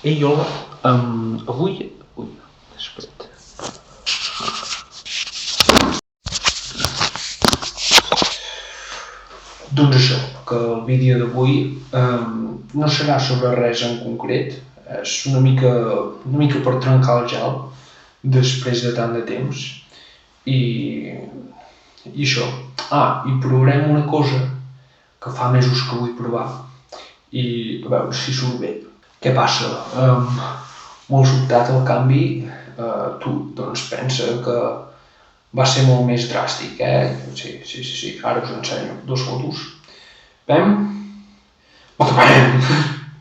Ei, hola, avui... Ui, espera't. Doncs això, que el vídeo d'avui no serà sobre res en concret, és una mica per trencar el gel després de tant de temps i això. I provarem una cosa que fa mesos que vull provar i a veure si surt bé. Què passa? Molt sobtat el canvi, tu doncs pensa que va ser molt més dràstic, Sí, ara us ensenyo dues fotos. Veiem?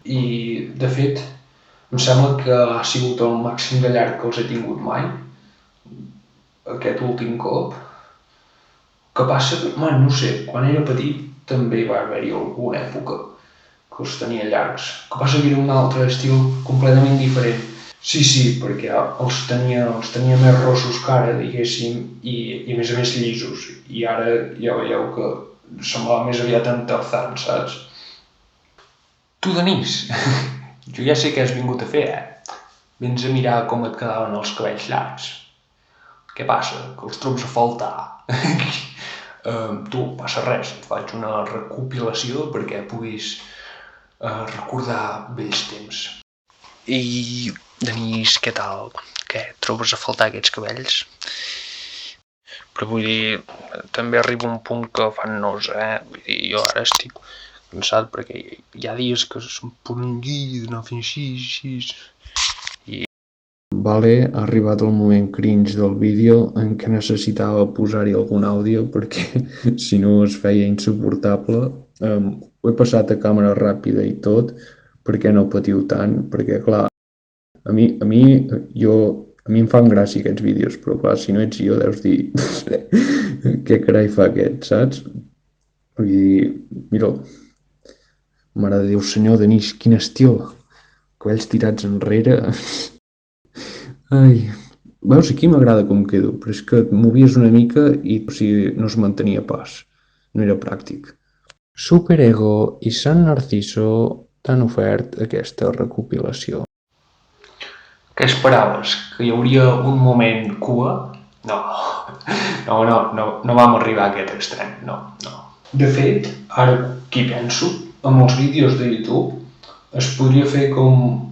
I, de fet, em sembla que ha sigut el màxim de llarg que els he tingut mai, aquest últim cop. Que passa que, no sé, quan era petit també va haver-hi alguna època que els tenia llargs. Que passa que era un altre estil completament diferent. Sí, perquè els tenia més rossos que ara, diguéssim, i a més llisos. I ara ja veieu que semblava més aviat en Tarzan, saps? Tu, Denis, jo ja sé què has vingut a fer, Vens a mirar com et quedaven els cabells llargs. Què passa? Que els trobes a faltar. Tu, passa res, et faig una recopilació perquè puguis recordar vells temps. I, Denis, què tal? Què, trobes a faltar aquests cabells? Però vull dir, també arriba un punt que fan nosa, Vull dir, jo ara estic cansat perquè hi ha dies que se'm posa un llit d'anar fent així. Vale, ha arribat el moment cringe del vídeo en què necessitava posar-hi algun àudio perquè si no es feia insuportable. Ho he passat a càmera ràpida i tot, perquè no patiu tant, perquè clar, a mi em fan gràcia aquests vídeos, però clar, si no ets jo deus dir què carai fa aquest, saps? Vull dir, mira, mare de Déu, senyor Denis, quin estil, cabells tirats enrere. Ai, veus, aquí m'agrada com quedo, però és que et movies una mica i no es mantenia pas, no era pràctic. Superego i Sant Narciso t'han ofert aquesta recopilació. Què esperaves? Que hi hauria un moment cua? No vam arribar a aquest extrem, no. De fet, ara que hi penso, amb els vídeos de YouTube es podria fer com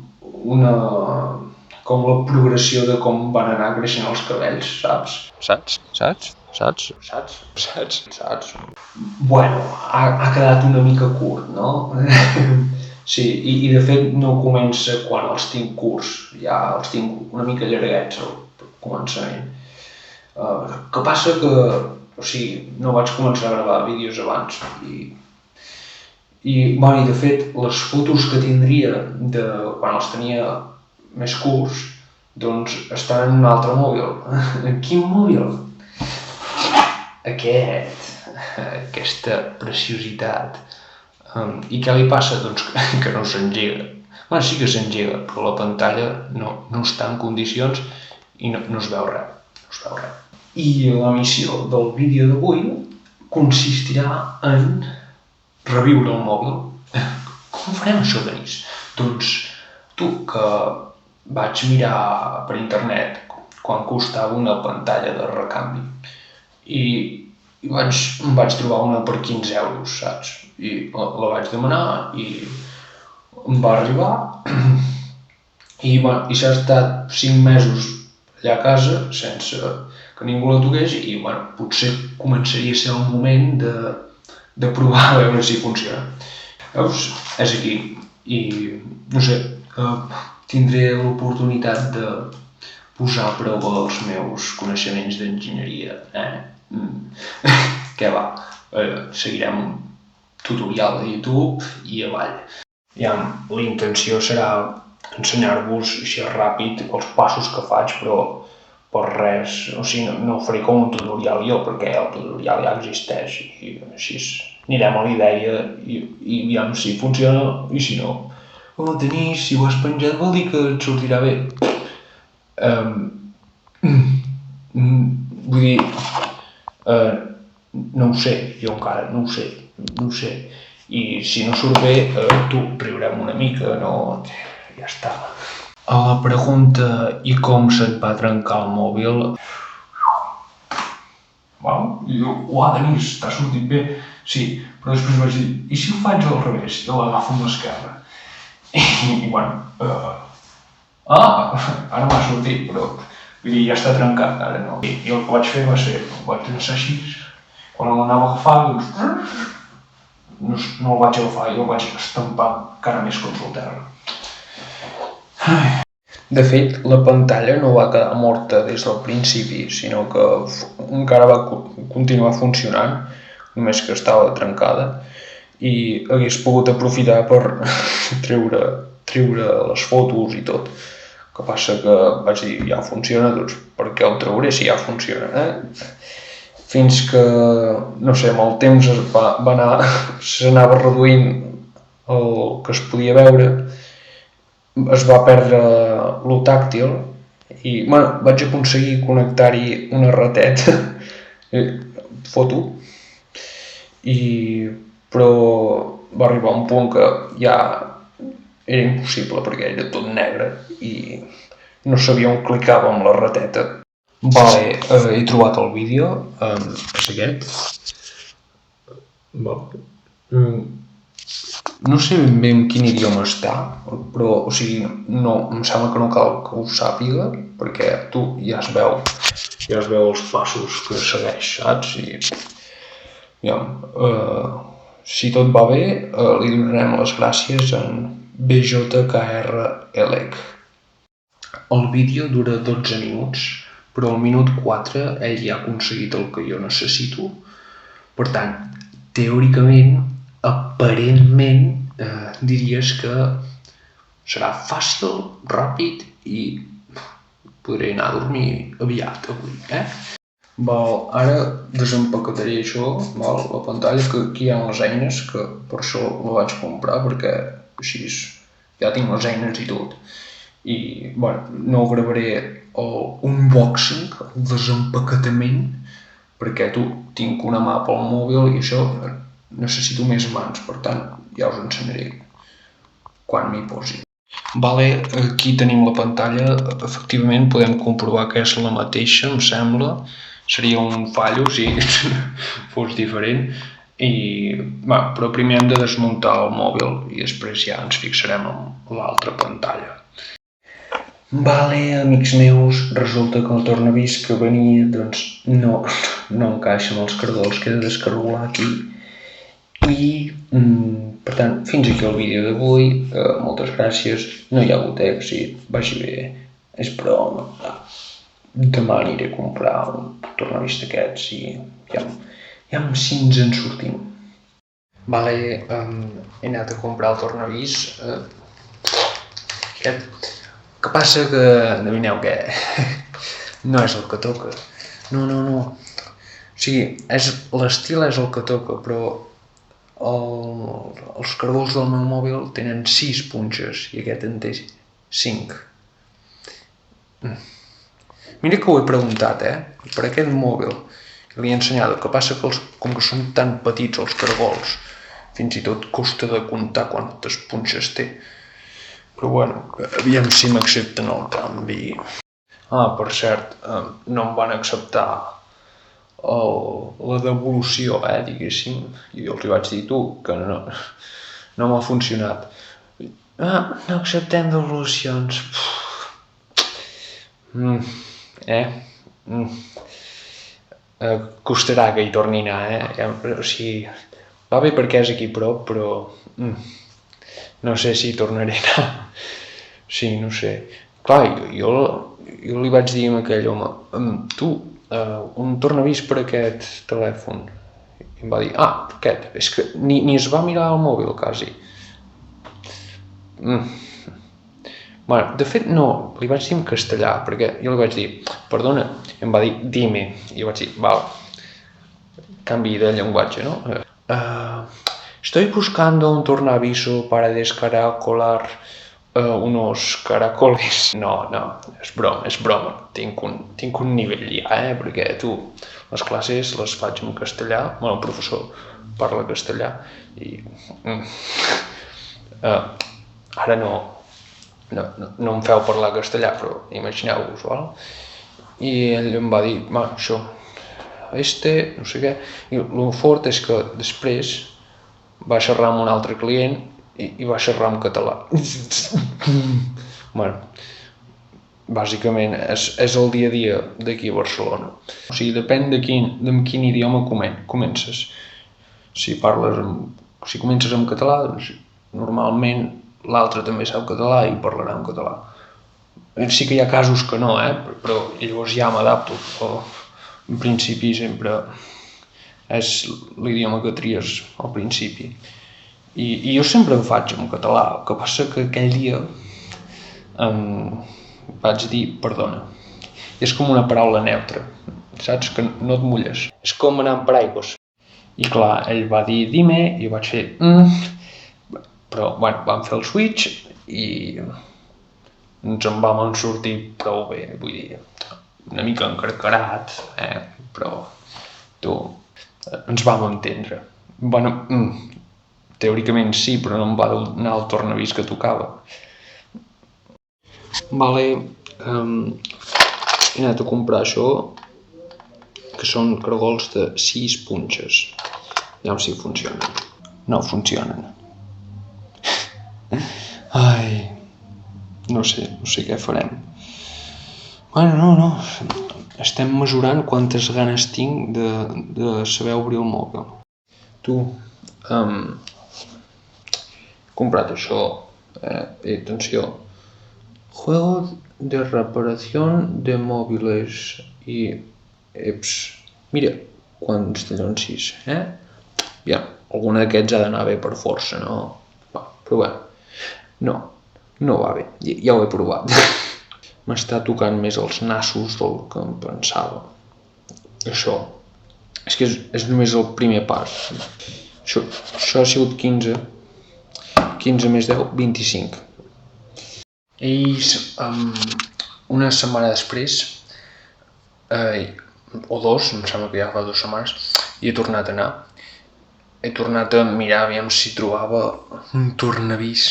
la progressió de com van anar creixent els cabells, saps? Saps? Bueno, ha quedat una mica curt, no? Sí, i de fet no comença quan els tinc curts, ja els tinc una mica llarguets al començament. Que passa que, no vaig començar a gravar vídeos abans i de fet les fotos que tindria de quan els tenia més curts doncs estan en un altre mòbil. Quin mòbil? Aquesta preciositat. I què li passa? Doncs que no s'engega. Sí que s'engega, però la pantalla no està en condicions i no es veu res. I la missió del vídeo d'avui consistirà en reviure el mòbil. Com farem això, Denis? Doncs tu, que vaig mirar per internet quan costava una pantalla de recanvi i em vaig trobar una per 15 euros, saps? I la vaig demanar i em va arribar i s'ha estat 5 mesos allà a casa sense que ningú la toqués i potser començaria a ser el moment de provar a veure si funciona. Veus? És aquí i no sé, tindré l'oportunitat de posar a prova els meus coneixements d'enginyeria, Què va? Seguirem un tutorial de YouTube i avall. La intenció serà ensenyar-vos així ràpid els passos que faig, però per res, no faré com un tutorial jo, perquè el tutorial ja existeix i així anirem a la idea i aviam si funciona i si no. Denis, si ho has penjat vol dir que et sortirà bé. Vull dir, no ho sé, jo encara no ho sé. I si no surt bé, tu riurem una mica, no? ja està. A la pregunta i com se't va trencar el mòbil... Denis, t'ha sortit bé. Sí, però després vaig dir, i si ho faig al revés? Jo l'agafo amb l'esquerra. I ara m'ha sortit, però vull dir, ja està trencat, ara no. I el que vaig fer va ser, el vaig llançar així, quan l'anava a agafar, doncs no el vaig agafar i el vaig estampar encara més contra el terra. De fet, la pantalla no va quedar morta des del principi, sinó que encara va continuar funcionant, només que estava trencada, i hagués pogut aprofitar per treure les fotos i tot. El que passa que vaig dir, ja funciona, doncs per què ho trauré si ja funciona, Fins que, no sé, amb el temps s'anava reduint el que es podia veure, es va perdre lo tàctil i, vaig aconseguir connectar-hi una rateta, foto, però va arribar un punt que ja era impossible perquè era tot negre i no sabia on clicava amb la rateta. Vale, he trobat el vídeo, és aquest. No sé ben bé en quin idioma està, però, no, em sembla que no cal que ho sàpiga, perquè tu ja es veu els passos que segueix, saps? Si tot va bé, li donarem les gràcies en BJKR-ELEC. El vídeo dura 12 minuts, però al minut 4 ell ja ha aconseguit el que jo necessito. Per tant, teòricament, aparentment, diries que serà fàcil, ràpid i podré anar a dormir aviat avui, Ara desempaquetaré això, la pantalla, que aquí hi ha les eines, que per això la vaig comprar, perquè així ja tinc les eines i tot. I, no gravaré l'unboxing, el desempaquetament, perquè tinc una mà pel mòbil i això necessito més mans, per tant ja us ensenyaré quan m'hi posi. Aquí tenim la pantalla, efectivament podem comprovar que és la mateixa, em sembla. Seria un fallo si fos diferent, però primer hem de desmuntar el mòbil i després ja ens fixarem en l'altra pantalla. Amics meus, resulta que el tornavís que venia no encaixa amb els cargols, queda descargolar aquí. I, per tant, fins aquí el vídeo d'avui, moltes gràcies, no hi ha hagut èxit, vagi bé, és broma. Demà aniré a comprar un tornavís d'aquests i ja si ens en sortim. He anat a comprar el tornavís, aquest. Que passa que, endevineu què, no és el que toca. No. L'estil és el que toca, però els cargols del meu mòbil tenen 6 punxes i aquest en té 5. Mira que ho he preguntat, per aquest mòbil. Li he ensenyat, el que passa que com que són tan petits els cargols, fins i tot costa de comptar quantes punxes té. Però aviam si m'accepten el canvi. Per cert, no em van acceptar la devolució, diguéssim. I jo els vaig dir, que no m'ha funcionat. No acceptem devolucions. Costarà que hi torni a anar, va bé perquè és aquí a prop, però no sé si hi tornaré a anar. Sí, no sé. Clar, jo li vaig dir a aquell home, un tornavís per aquest telèfon. I em va dir, aquest, és que ni es va mirar el mòbil, quasi. De fet, no, li vaig dir en castellà, perquè jo li vaig dir, perdona, i em va dir, dime, i jo vaig dir, val, canvi de llenguatge, no? Estoy buscando un tornaviso para descaracolar unos caracoles. No, és broma. Tinc un nivell ja, perquè les classes les faig en castellà, el professor parla castellà i ara no em feu parlar castellà, però imagineu-vos, val? I ell em va dir, això, no sé què, i el fort és que després va xerrar amb un altre client i va xerrar en català. Bueno, bàsicament és el dia a dia d'aquí a Barcelona. O sigui, depèn de quin idioma comences. Si comences en català, doncs normalment l'altre també sap català i parlarà en català. Sí que hi ha casos que no, però llavors ja m'adapto. En principi sempre és l'idioma que tries al principi. I jo sempre em faig en català, el que passa que aquell dia vaig dir perdona. És com una paraula neutra, saps? Que no et mulles. És com anar amb paraigües. I clar, ell va dir dime i vaig fer però bueno, vam fer el switch i ens en vam sortir prou bé, vull dir, una mica encarcarat, però ens vam entendre. Bueno, teòricament sí, però no em va donar el tornavís que tocava. Vale, he anat a comprar això, que són caragols de 6 punxes. Aviam si funcionen. No funcionen. Ai, no sé què farem. Bueno, no. Estem mesurant quantes ganes tinc de saber obrir el mòbil. Tu, he comprat això, atenció. Juego de reparación de móviles i apps. Mira, quants tallonsis, Ja, algun d'aquests ha d'anar bé per força, no? Però bé, no va bé, ja ho he provat. M'està tocant més els nassos del que em pensava. Això, és que és només el primer pas. Això ha sigut 15 més 10, 25. Ells, una setmana després, o dos, em sembla que ja fa 2 setmanes, i he tornat a anar. He tornat a mirar aviam si trobava un tornavís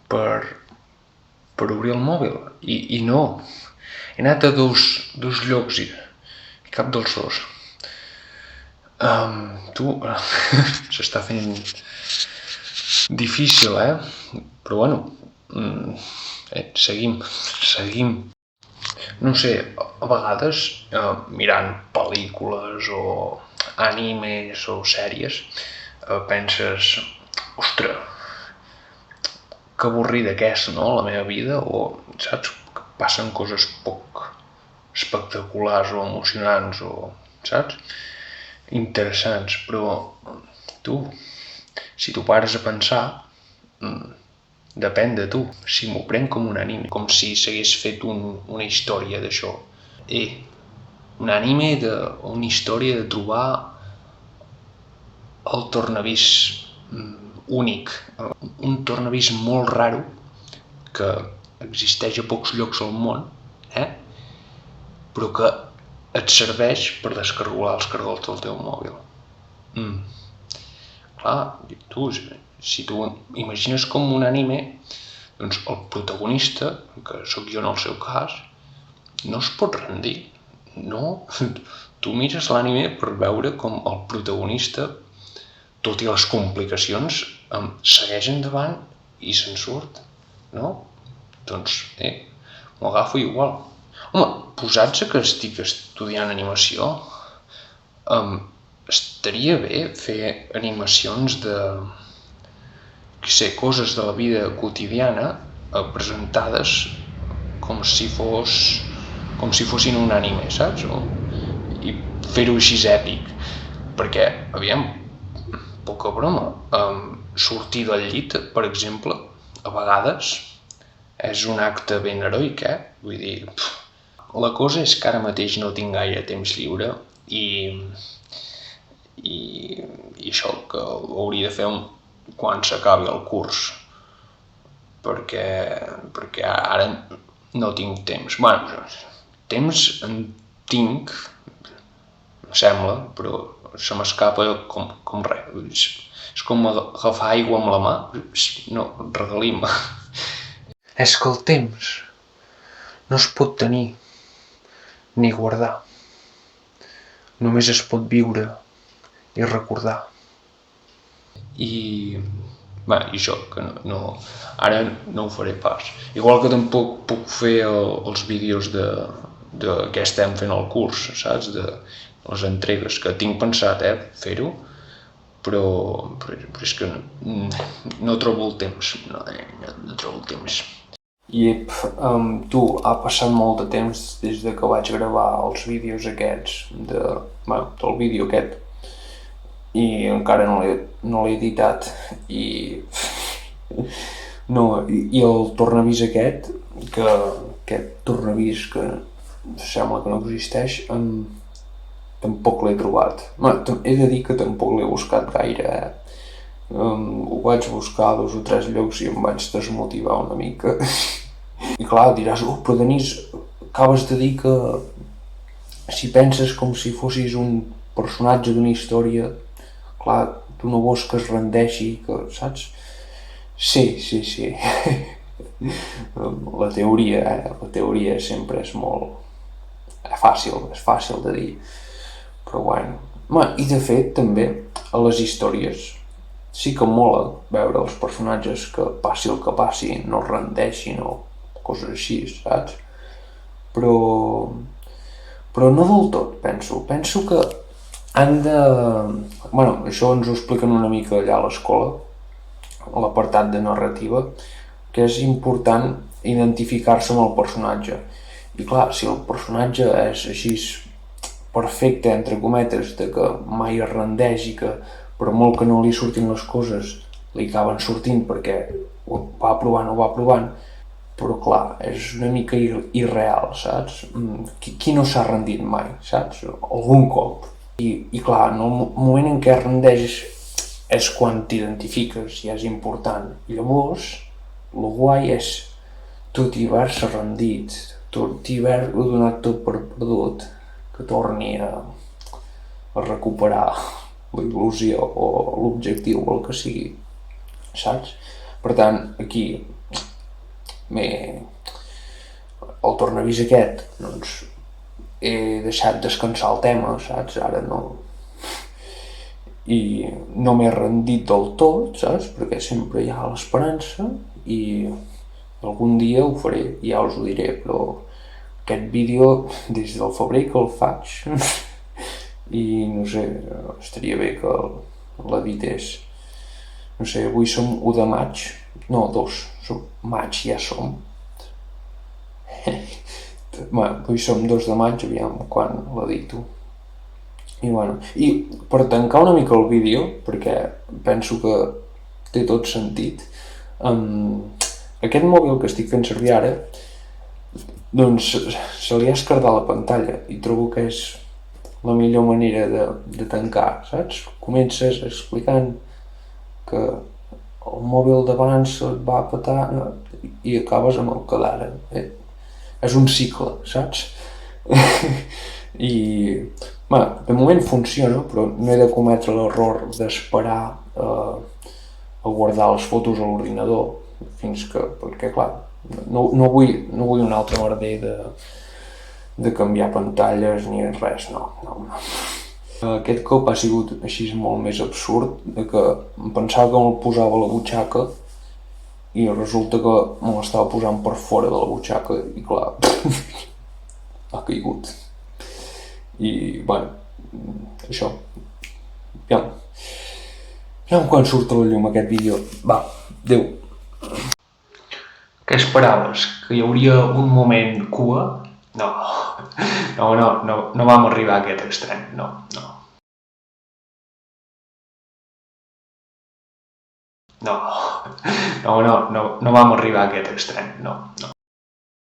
per obrir el mòbil. I no. He anat a dos llocs i cap dels dos. S'està fent difícil, Però bueno, seguim. No sé, a vegades mirant pel·lícules o animes o sèries penses, ostres, que avorrida que és, no?, la meva vida, o saps, que passen coses poc espectaculars o emocionants o, saps, interessants, però si tu pares a pensar, depèn de tu. Si m'ho prenc com un anime, com si s'hagués fet una història d'això. Un anime una història de trobar el tornavís únic, un tornavís molt raro que existeix a pocs llocs al món, però que et serveix per descargolar els caragols del teu mòbil. Clar, si tu imagines com un anime, doncs el protagonista, que sóc jo en el seu cas, no es pot rendir. No, tu mires l'anime per veure com el protagonista, tot i les complicacions, segueix endavant i se'n surt, no? Doncs, m'ho agafo igual. Home, posats que estic estudiant animació, estaria bé fer animacions de, coses de la vida quotidiana presentades com si fossin un anime, saps? I fer-ho així èpic, perquè, aviam, poca broma, sortir del llit, per exemple, a vegades és un acte ben heroic, Vull dir, la cosa és que ara mateix no tinc gaire temps lliure i això que ho hauria de fer quan s'acabi el curs, perquè ara no tinc temps. Bueno, temps en tinc, em sembla, però se m'escapa com res. És com agafar aigua amb la mà. No, regalim. És que el temps no es pot tenir ni guardar. Només es pot viure i recordar. I això, que ara no ho faré pas. Igual que tampoc puc fer els vídeos de què estem fent al curs, saps? De les entregues, que tinc pensat, fer-ho, però és que no trobo el temps, no trobo el temps. Tu, ha passat molt de temps des de que vaig gravar els vídeos aquests, del vídeo aquest, i encara no l'he editat, i el tornavís aquest, aquest tornavís que sembla que no existeix, tampoc l'he trobat. He de dir que tampoc l'he buscat gaire, ho vaig buscar a 2 o 3 llocs i em vaig desmotivar una mica. I clar, diràs, però Denis, acabes de dir que si penses com si fossis un personatge d'una història, clar, tu no vols que es rendeixi, que, saps? Sí. La teoria sempre és és fàcil de dir, però bueno. I de fet, també, a les històries, sí que mola veure els personatges que passi el que passi, no es rendeixin o coses així, saps? Però no del tot, penso. Penso que han de... això ens ho expliquen una mica allà a l'escola, a l'apartat de narrativa, que és important identificar-se amb el personatge. I clar, si el personatge és així perfecte, entre cometes, de que mai es rendeix i que per molt que no li surtin les coses li acaben sortint perquè ho va provant, però clar, és una mica irreal, saps? Qui no s'ha rendit mai, saps? Algun cop. I clar, en el moment en què es rendeix és quan t'identifiques i és important. I llavors, el guai és tot i haver-se rendit, tot i haver-ho donat tot per perdut, que torni a recuperar la il·lusió o l'objectiu o el que sigui, saps? Per tant, aquí el tornavís aquest, doncs, he deixat descansar el tema, saps? Ara no... I no m'he rendit del tot, saps? Perquè sempre hi ha l'esperança i algun dia ho faré, ja us ho diré, però aquest vídeo des del febrer que el faig i no sé, estaria bé que l'edités. No sé, avui som 1 de maig, no, 2, maig ja som. Avui som 2 de maig, aviam quan l'edito. I per tancar una mica el vídeo, perquè penso que té tot sentit, aquest mòbil que estic fent servir ara, doncs se li ha esquerdat la pantalla i trobo que és la millor manera de tancar, saps? Comences explicant que el mòbil d'abans et va petar i acabes amb el que d'ara. És un cicle, saps? I de moment funciona, però no he de cometre l'error d'esperar a guardar les fotos a l'ordinador perquè clar, no vull un altre merder de canviar pantalles ni res, no. Aquest cop ha sigut així molt més absurd, que em pensava que me'l posava a la butxaca i resulta que me l'estava posant per fora de la butxaca i clar, ha caigut. I això. Aviam quan surt a la llum aquest vídeo. Va, adéu. Què esperaves? Que hi hauria un moment cua? No vam arribar a aquest extrem, no. No vam arribar a aquest extrem, no.